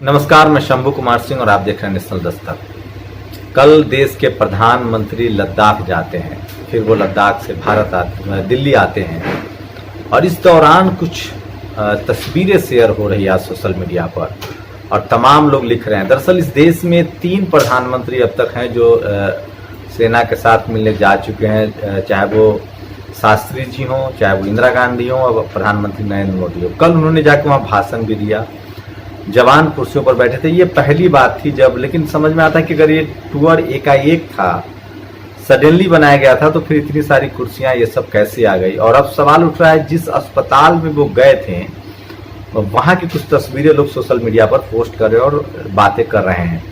नमस्कार, मैं शंभू कुमार सिंह और आप देख रहे हैं नेशनल दस्तक। कल देश के प्रधानमंत्री लद्दाख जाते हैं, फिर वो लद्दाख से दिल्ली आते हैं और इस दौरान कुछ तस्वीरें शेयर हो रही है सोशल मीडिया पर और तमाम लोग लिख रहे हैं। दरअसल इस देश में 3 प्रधानमंत्री अब तक हैं जो सेना के साथ मिलने जा चुके हैं, चाहे वो शास्त्री जी हों, चाहे वो इंदिरा गांधी हों और प्रधानमंत्री नरेंद्र मोदी हो। कल उन्होंने जाकर वहाँ भाषण भी दिया, जवान कुर्सियों पर बैठे थे। ये पहली बात थी जब, लेकिन समझ में आता है कि अगर ये टूर एकाएक था, सडनली बनाया गया था, तो फिर इतनी सारी कुर्सियां ये सब कैसे आ गई। और अब सवाल उठ रहा है जिस अस्पताल में वो गए थे वहां की कुछ तस्वीरें लोग सोशल मीडिया पर पोस्ट कर रहे हैं और बातें कर रहे हैं।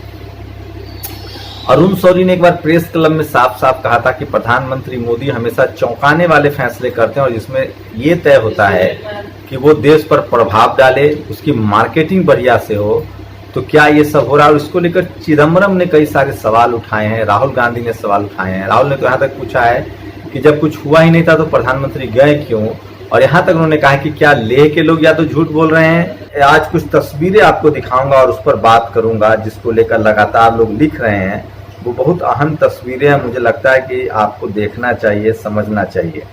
अरुण शौरी ने एक बार प्रेस क्लब में साफ साफ कहा था कि प्रधानमंत्री मोदी हमेशा चौंकाने वाले फैसले करते हैं और जिसमें ये तय होता है कि वो देश पर प्रभाव डाले, उसकी मार्केटिंग बढ़िया से हो। तो क्या ये सब हो रहा है? और इसको लेकर चिदम्बरम ने कई सारे सवाल उठाए हैं, राहुल गांधी ने सवाल उठाए हैं। राहुल ने तो यहाँ तक पूछा है कि जब कुछ हुआ ही नहीं था तो प्रधानमंत्री गए क्यों, और यहाँ तक उन्होंने कहा कि क्या लेह के लोग या तो झूठ बोल रहे हैं। आज कुछ तस्वीरें आपको दिखाऊंगा और उस पर बात करूंगा जिसको लेकर लगातार लोग लिख रहे हैं। वो बहुत अहम तस्वीरें हैं, मुझे लगता है कि आपको देखना चाहिए, समझना चाहिए।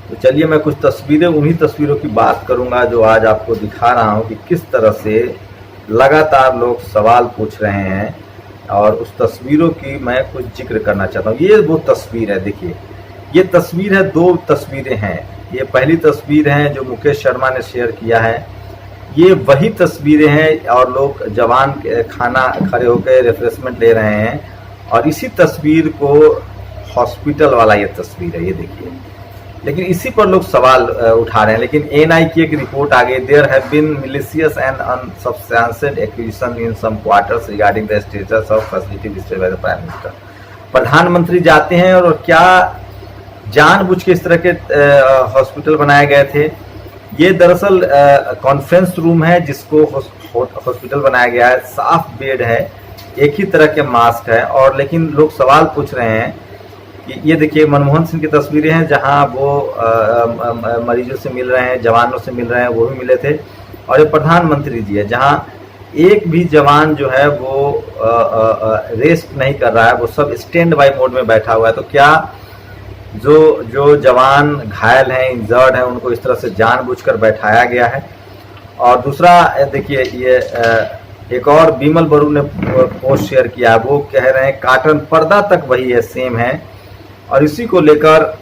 तो चलिए मैं कुछ तस्वीरें, उन्हीं तस्वीरों की बात करूंगा जो आज आपको दिखा रहा हूं कि किस तरह से लगातार लोग सवाल पूछ रहे हैं और उस तस्वीरों की मैं कुछ जिक्र करना चाहता हूं। ये वो तस्वीर है, देखिए ये तस्वीर है, 2 तस्वीरें हैं। ये पहली तस्वीर है जो मुकेश शर्मा ने शेयर किया है, ये वही तस्वीरें हैं और लोग जवान खाना खड़े होकर रिफ्रेशमेंट ले रहे हैं। और इसी तस्वीर को हॉस्पिटल वाला ये तस्वीर है, ये देखिए। लेकिन इसी पर लोग सवाल उठा रहे हैं। लेकिन एएनआई की एक रिपोर्ट आ गई, there have been malicious and unsubstantiated acquisition in some quarters regarding the status of facility visited by the prime minister. प्रधानमंत्री जाते हैं और क्या जानबूझ के इस तरह के हॉस्पिटल बनाए गए थे। ये दरअसल कॉन्फ्रेंस रूम है जिसको हॉस्पिटल बनाया गया है, साफ बेड है, एक ही तरह के मास्क है। और लेकिन लोग सवाल पूछ रहे हैं कि ये देखिए मनमोहन सिंह की तस्वीरें हैं जहां वो मरीजों से मिल रहे हैं, जवानों से मिल रहे हैं, वो भी मिले थे। और ये प्रधानमंत्री जी है जहां एक भी जवान जो है वो रेस्ट नहीं कर रहा है, वो सब स्टैंड बाय मोड में बैठा हुआ है। तो क्या जो जवान घायल हैं, इंजर्ड हैं, उनको इस तरह से जानबूझकर बैठाया गया है। और दूसरा देखिए ये एक और बिमल बरू ने पोस्ट शेयर किया, वो कह रहे हैं काटन पर्दा तक वही है, सेम है। और इसी को लेकर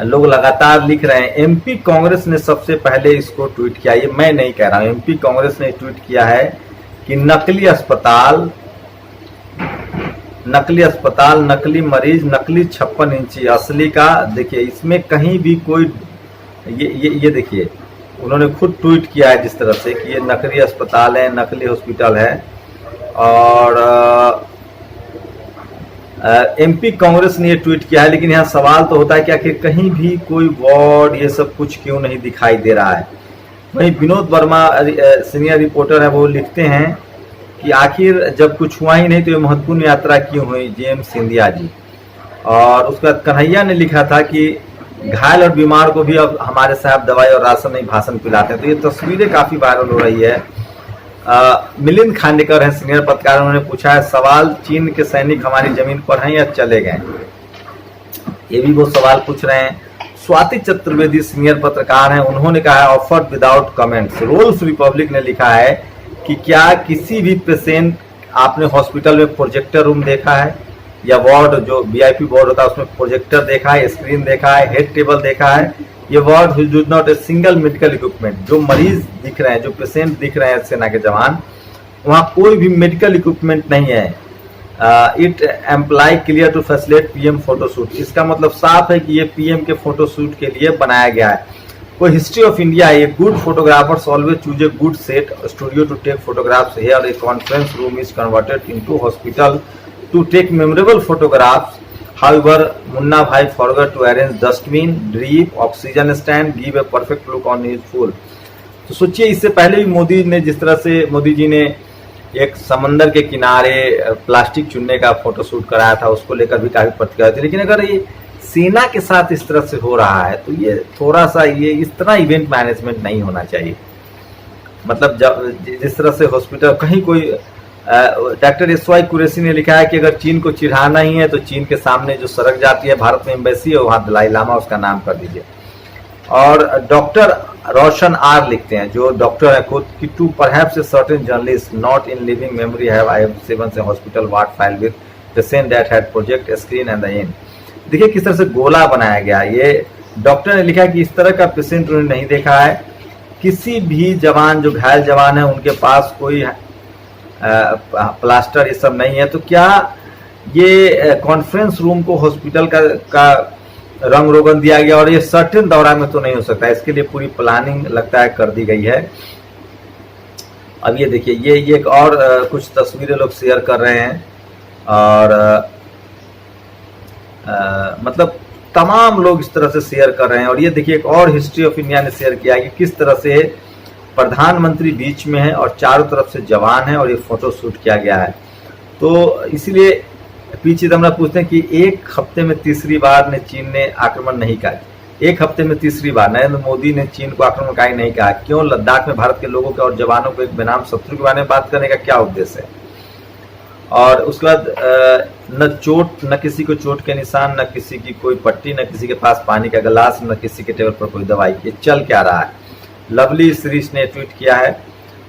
लोग लगातार लिख रहे हैं। एमपी कांग्रेस ने सबसे पहले इसको ट्वीट किया, ये मैं नहीं कह रहा हूं, एमपी कांग्रेस ने ट्वीट किया है कि नकली अस्पताल, नकली मरीज, नकली 56 इंची, असली का देखिए। इसमें कहीं भी कोई ये देखिए, उन्होंने खुद ट्वीट किया है जिस तरह से कि ये नकली अस्पताल है, नकली हॉस्पिटल है। और एमपी कांग्रेस ने ये ट्वीट किया है। लेकिन यहाँ सवाल तो होता है कि आखिर कहीं भी कोई वार्ड ये सब कुछ क्यों नहीं दिखाई दे रहा है। वहीं विनोद वर्मा सीनियर रिपोर्टर है, वो लिखते हैं कि आखिर जब कुछ हुआ ही नहीं तो ये महत्वपूर्ण यात्रा क्यों हुई, जेएम सिंधिया जी। और उसके बाद कन्हैया ने लिखा था कि घायल और बीमार को भी अब हमारे साहब दवाई और राशन नहीं भाषण पिलाते हैं। तो ये तस्वीरें काफी वायरल हो रही है। मिलिंद खांडेकर है सीनियर पत्रकार, उन्होंने पूछा है सवाल, चीन के सैनिक हमारी जमीन पर हैं या चले गए, ये भी वो सवाल पूछ रहे हैं। स्वाति चतुर्वेदी सीनियर पत्रकार हैं, उन्होंने कहा है ऑफर्ड विदाउट कमेंट्स। रोल्स रिपब्लिक ने लिखा है कि क्या किसी भी पेशेंट आपने हॉस्पिटल में प्रोजेक्टर रूम देखा है या वार्ड जो वीआईपी वार्ड होता है उसमें प्रोजेक्टर देखा है, स्क्रीन देखा है, हेड टेबल देखा है। ये ward do not a single medical equipment. जो मरीज दिख रहे हैं, जो पेशेंट दिख रहे हैं सेना के जवान, वहाँ कोई भी मेडिकल इक्विपमेंट नहीं है। It employ clear to facilitate PM photoshoot. इसका मतलब साफ है कि ये पीएम के फोटोशूट के लिए बनाया गया है। कोई हिस्ट्री ऑफ इंडिया है, good photographers always choose a good set studio to take photographs. Here a conference room is converted into hospital to take memorable photographs. However, Munna Bhai forgot to arrange dustbin, drip, oxygen stand, give a perfect look on his full। तो सोचिए इससे पहले भी मोदी ने जिस तरह से मोदी जी ने एक समंदर के किनारे प्लास्टिक चुनने का फोटोशूट कराया था, उसको लेकर भी काफी प्रतिक्रिया थी। लेकिन अगर ये सेना के साथ इस तरह से हो रहा है तो ये थोड़ा सा ये इस तरह इवेंट मैनेजमेंट नहीं होना चाहिए। मतलब जब जिस तरह से हॉस्पिटल कहीं कोई डॉक्टर एस.वाई. कुरैशी ने लिखा है कि अगर चीन को चिढ़ाना ही है तो चीन के सामने जो सड़क जाती है भारत में एम्बेसी है वहाँ दलाई लामा उसका नाम कर दीजिए। और डॉक्टर रोशन आर लिखते हैं जो डॉक्टर है खुद कि to perhaps a certain journalist not in living memory have I 7 से hospital ward file with patient that had project screen and the end. देखिए किस तरह से गोला बनाया गया। ये डॉक्टर ने लिखा है कि इस तरह का पेशेंट उन्होंने नहीं देखा है। किसी भी जवान जो घायल जवान है उनके पास कोई प्लास्टर ये सब नहीं है, तो क्या ये कॉन्फ्रेंस रूम को हॉस्पिटल का रंग रोगन दिया गया और ये सर्टेन दौरा में तो नहीं हो सकता। इसके लिए पूरी प्लानिंग लगता है कर दी गई है। अब ये देखिए ये एक और कुछ तस्वीरें लोग शेयर कर रहे हैं और मतलब तमाम लोग इस तरह से शेयर कर रहे हैं। और ये देखिए एक और हिस्ट्री ऑफ इंडिया ने शेयर किया है कि किस तरह से प्रधानमंत्री बीच में है और चारों तरफ से जवान है और ये फोटो शूट किया गया है। तो इसीलिए पी चिदम्बरम पूछते हैं कि एक हफ्ते में तीसरी बार ने चीन ने आक्रमण नहीं किया। एक हफ्ते में तीसरी बार नरेंद्र मोदी ने चीन को आक्रमणकारी नहीं कहा। क्यों? लद्दाख में भारत के लोगों के और जवानों को एक बेनाम शत्रु के बारे में बात करने का क्या उद्देश्य है? और उसके बाद न किसी को चोट के निशान, न किसी की कोई पट्टी, न किसी के पास पानी का गिलास, न किसी के टेबल पर कोई दवाई। ये चल क्या रहा है? लवली श्रीश ने ट्वीट किया है,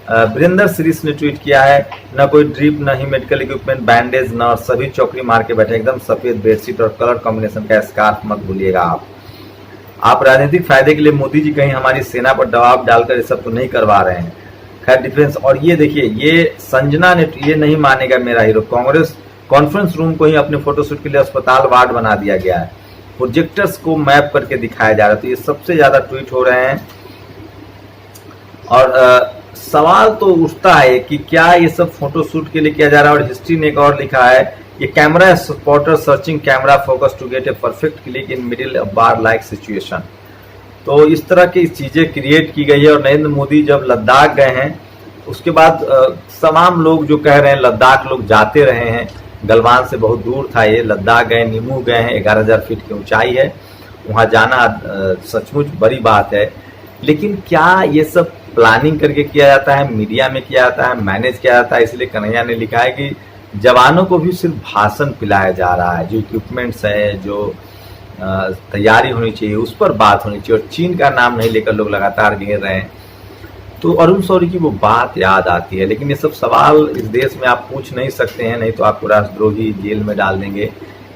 वीरेंद्र श्रीश ने ट्वीट किया है, न कोई ड्रिप, न ही मेडिकल इक्विपमेंट, बैंडेज, न सभी चौकड़ी मार के बैठे एकदम सफेद बेडशीट और कलर कॉम्बिनेशन का स्कार्फ मत भूलिएगा आप राजनीतिक फायदे के लिए मोदी जी कहीं हमारी सेना पर दबाव डालकर ये सब तो नहीं करवा रहे हैं। खैर डिफेंस। और ये देखिए ये संजना ने ये नहीं मानेगा मेरा हीरो, कांग्रेस कॉन्फ्रेंस रूम को ही अपने फोटोशूट के लिए अस्पताल वार्ड बना दिया गया है। प्रोजेक्टर्स को मैप करके दिखाया जा रहा है। तो ये सबसे ज्यादा ट्वीट हो रहे हैं और सवाल तो उठता है कि क्या ये सब फोटोशूट के लिए किया जा रहा है। और हिस्ट्री ने एक और लिखा है, ये camera spotter searching camera focus to get a perfect click in middle of bar like situation. तो इस तरह की चीजें क्रिएट की गई है। और नरेंद्र मोदी जब लद्दाख गए हैं उसके बाद तमाम लोग जो कह रहे हैं लद्दाख लोग जाते रहे हैं, गलवान से बहुत दूर था ये, लद्दाख गए, निमू गए हैं, 11,000 फीट की ऊंचाई है, वहां जाना सचमुच बड़ी बात है। लेकिन क्या ये सब प्लानिंग करके किया जाता है, मीडिया में किया जाता है, मैनेज किया जाता है? इसलिए कन्हैया ने लिखा है कि जवानों को भी सिर्फ भाषण पिलाया जा रहा है। जो इक्विपमेंट्स है, जो तैयारी होनी चाहिए उस पर बात होनी चाहिए, और चीन का नाम नहीं लेकर लोग लगातार घेर रहे हैं। तो अरुण शौरी की वो बात याद आती है। लेकिन ये सब सवाल इस देश में आप पूछ नहीं सकते हैं, नहीं तो आपको राष्ट्रद्रोही जेल में डाल देंगे।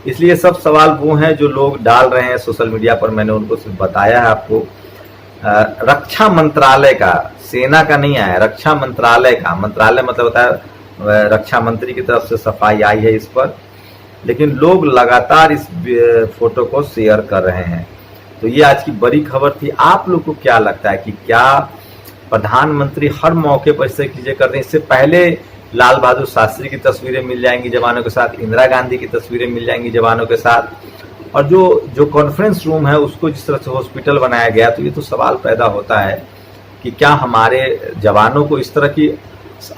इसलिए सब सवाल वो हैं जो लोग डाल रहे हैं सोशल मीडिया पर। मैंने उनको सिर्फ बताया है आपको। रक्षा मंत्रालय का, सेना का नहीं आया, रक्षा मंत्रालय का, मंत्रालय मतलब होता है रक्षा मंत्री की तरफ से सफाई आई है इस पर। लेकिन लोग लगातार इस फोटो को शेयर कर रहे हैं। तो ये आज की बड़ी खबर थी। आप लोग को क्या लगता है कि क्या प्रधानमंत्री हर मौके पर इसे चीजें करते हैं? इससे पहले लाल बहादुर शास्त्री की तस्वीरें मिल जाएंगी जवानों के साथ, इंदिरा गांधी की तस्वीरें मिल जाएंगी जवानों के साथ, और जो कॉन्फ्रेंस रूम है उसको जिस तरह से हॉस्पिटल बनाया गया। तो ये तो सवाल पैदा होता है कि क्या हमारे जवानों को इस तरह की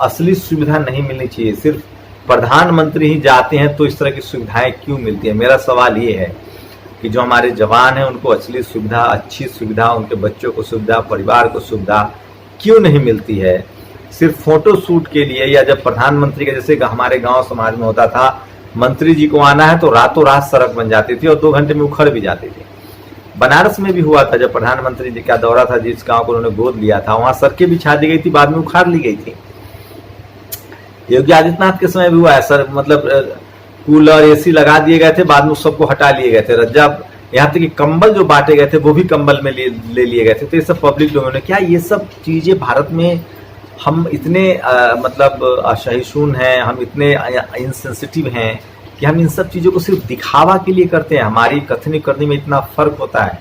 असली सुविधा नहीं मिलनी चाहिए? सिर्फ प्रधानमंत्री ही जाते हैं तो इस तरह की सुविधाएं क्यों मिलती है? मेरा सवाल ये है कि जो हमारे जवान हैं उनको असली सुविधा, अच्छी सुविधा, उनके बच्चों को सुविधा, परिवार को सुविधा क्यों नहीं मिलती है? सिर्फ फोटो शूट के लिए, या जब प्रधानमंत्री का जैसे हमारे गांव समाज में होता था, मंत्री जी को आना है तो रातों रात सड़क बन जाती थी और 2 घंटे में उखड़ भी जाती थी। बनारस में भी हुआ था जब प्रधानमंत्री जी का दौरा था, जिस गांव को उन्होंने गोद लिया था वहां सड़कें बिछा दी गई थी, बाद में उखाड़ ली गई थी। योगी आदित्यनाथ के समय भी हुआ है सर, मतलब कूलर एसी लगा दिए गए थे, बाद में सबको हटा लिए गए थे। जब यहाँ तक कि कंबल जो बांटे गए थे वो भी कंबल में ले लिए गए थे। तो ये सब पब्लिक डोमेन है। क्या ये सब चीजें भारत में हम इतने मतलब असहिष्णु हैं, हम इतने इनसेंसिटिव हैं कि हम इन सब चीजों को सिर्फ दिखावा के लिए करते हैं? हमारी कथनी करनी में इतना फर्क होता है,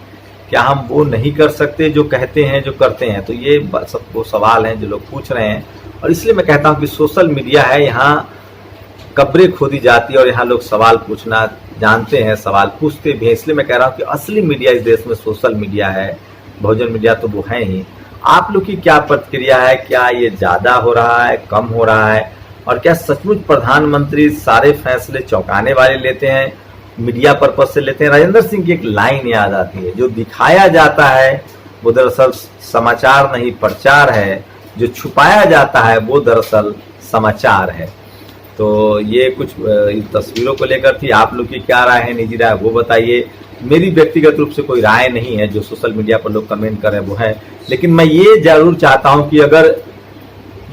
क्या हम वो नहीं कर सकते जो कहते हैं, जो करते हैं? तो ये सबको सवाल हैं जो लोग पूछ रहे हैं। और इसलिए मैं कहता हूं कि सोशल मीडिया है, यहाँ कब्रें खोदी जाती है और यहाँ लोग सवाल पूछना जानते हैं, सवाल पूछते भी हैं। इसलिए मैं कह रहा हूँ कि असली मीडिया इस देश में सोशल मीडिया है, बहुजन मीडिया तो वो है ही। आप लोग की क्या प्रतिक्रिया है? क्या ये ज्यादा हो रहा है, कम हो रहा है? और क्या सचमुच प्रधानमंत्री सारे फैसले चौंकाने वाले लेते हैं, मीडिया पर्पज से लेते हैं? राजेंद्र सिंह की एक लाइन याद आती है, जो दिखाया जाता है वो दरअसल समाचार नहीं प्रचार है, जो छुपाया जाता है वो दरअसल समाचार है। तो ये कुछ इन तस्वीरों को लेकर थी। आप लोग की क्या राय है, निजी राय वो बताइए। मेरी व्यक्तिगत रूप से कोई राय नहीं है, जो सोशल मीडिया पर लोग कमेंट कर रहे हैं वो है, लेकिन मैं ये जरूर चाहता हूं कि अगर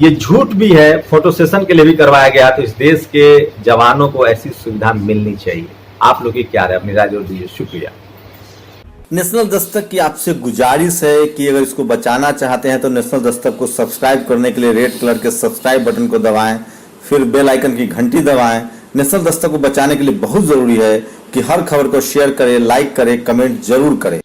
ये झूठ भी है, फोटो सेशन के लिए भी करवाया गया, तो इस देश के जवानों को ऐसी सुविधा मिलनी चाहिए। आप लोग की क्या राय, अपनी राय जरूर दीजिए। शुक्रिया। नेशनल दस्तक की आपसे गुजारिश है कि अगर इसको बचाना चाहते हैं तो नेशनल दस्तक को सब्सक्राइब करने के लिए रेड कलर के सब्सक्राइब बटन को दबाएं, फिर बेल आइकन की घंटी दबाएं। नेशनल दस्तक को बचाने के लिए बहुत जरूरी है कि हर खबर को शेयर करें, लाइक करें, कमेंट जरूर करें।